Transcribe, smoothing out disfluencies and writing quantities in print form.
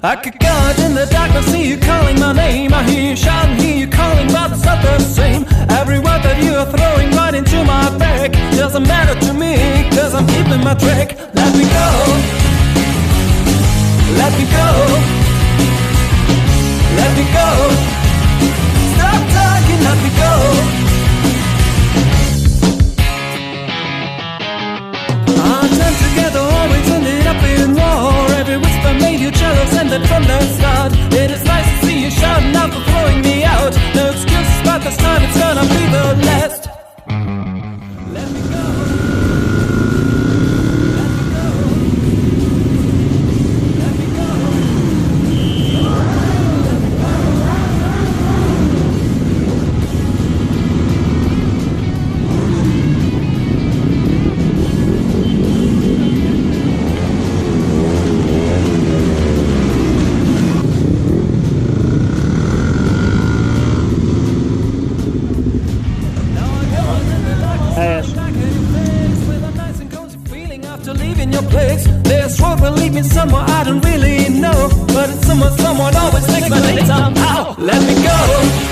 I could go out in the dark, I see you calling my name. I hear you shouting, hear you calling, but it's not the same. Every word that you are throwing right into my back doesn't matter to me, cause I'm keeping my track. Let me go, let me go, let me go. Stop talking, let me go. Our time together always ended up in war. Every whisper made you jealous, and that from the start. It is nice to see you shouting out for throwing me out. No excuses, but this time it's gonna be the last. Let me go. Let me go. This road will lead me somewhere I don't really know, but it's someone always takes my name somehow. Let me go.